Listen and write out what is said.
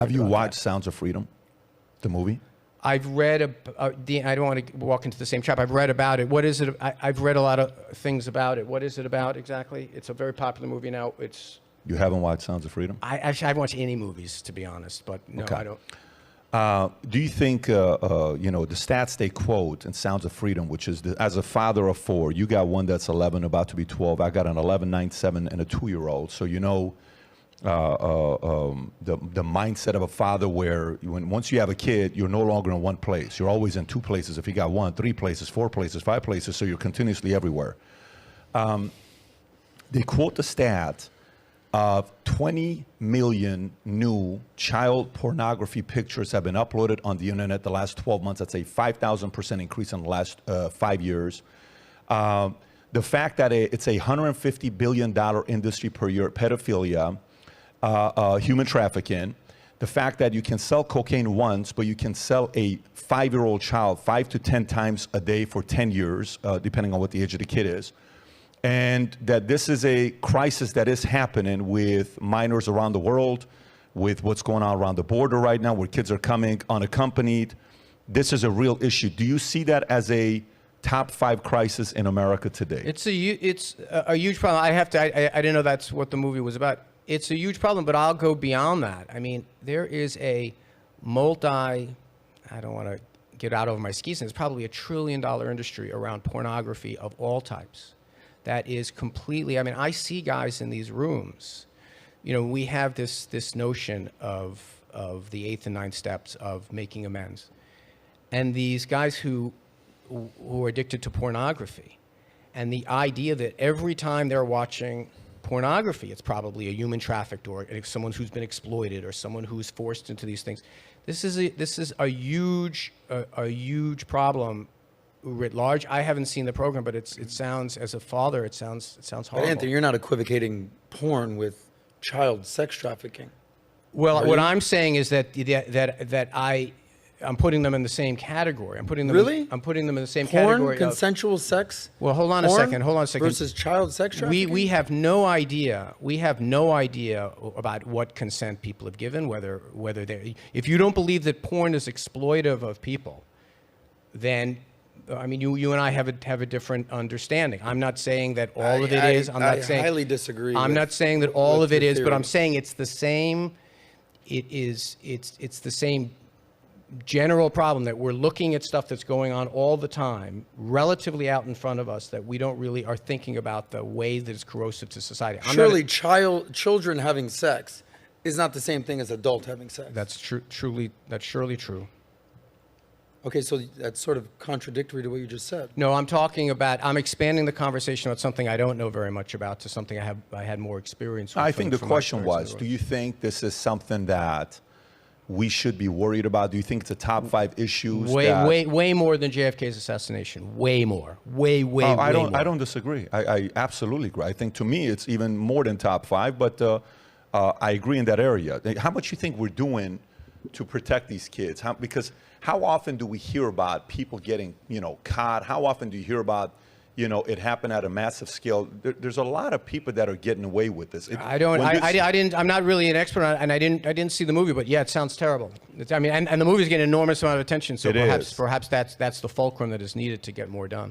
Have you watched Sounds of Freedom, the movie? I've read, I don't want to walk into the same trap. I've read about it. What is it? I've read a lot of things about it. What is it about exactly? It's a very popular movie now. You haven't watched Sounds of Freedom? I haven't watched any movies, to be honest, but no, okay. I don't. Do you think, the stats they quote in Sounds of Freedom, which is, as a father of 4, you got one that's 11, about to be 12. I got an 11, 9, 7, and a 2-year-old. So the mindset of a father where once you have a kid, you're no longer in one place. You're always in 2 places. If you got 1, 3 places, 4 places, 5 places, so you're continuously everywhere. They quote the stat of 20 million new child pornography pictures have been uploaded on the internet the last 12 months. That's a 5,000% increase in the last 5 years. The fact that it's a $150 billion industry per year, pedophilia, human trafficking, the fact that you can sell cocaine once, but you can sell a 5-year-old child 5 to 10 times a day for 10 years, depending on what the age of the kid is. And that this is a crisis that is happening with minors around the world, with what's going on around the border right now, where kids are coming unaccompanied. This is a real issue. Do you see that as a top 5 crisis in America today? It's a huge problem. I didn't know that's what the movie was about. It's a huge problem, but I'll go beyond that. I mean, there is a I don't want to get out over my skis, and it's probably $1 trillion industry around pornography of all types. That is completely, I mean, I see guys in these rooms, we have this notion of the 8th and 9th steps of making amends. And these guys who are addicted to pornography, and the idea that every time they're watching pornography, it's probably a human trafficked or someone who's been exploited or someone who's forced into these things. This is a huge problem writ large. I haven't seen the program, but it sounds, as a father, it sounds horrible. But Anthony, you're not equivocating porn with child sex trafficking. Well, what I'm saying is that I'm putting them in the same category. I'm putting them in the same category. Porn, consensual sex. Well, hold on a second. Versus child sex trafficking. We have no idea. We have no idea about what consent people have given. Whether they, if you don't believe that porn is exploitive of people, then I mean you and I have a different understanding. I'm not saying that all of it is. I highly disagree. I'm not saying that all of it is, but I'm saying it's the same. It's the same general problem that we're looking at stuff that's going on all the time, relatively out in front of us, that we don't really are thinking about the way that it's corrosive to society. Surely children having sex is not the same thing as adult having sex. That's surely true. Okay, so that's sort of contradictory to what you just said. No, I'm expanding the conversation about something I don't know very much about to something I had more experience with. I think the question was, do you think this is something that we should be worried about? Do you think it's a top 5 issues? Way more than JFK's assassination. Way more. Way more. I don't disagree. I absolutely agree. I think to me it's even more than top 5, but I agree in that area. How much you think we're doing to protect these kids? Because how often do we hear about people getting, caught? How often do you hear about, it happened at a massive scale? There's a lot of people that are getting away with this. I'm not really an expert on it, and I didn't see the movie, but yeah, it sounds terrible. And the movie's getting an enormous amount of attention, so perhaps that's the fulcrum that is needed to get more done.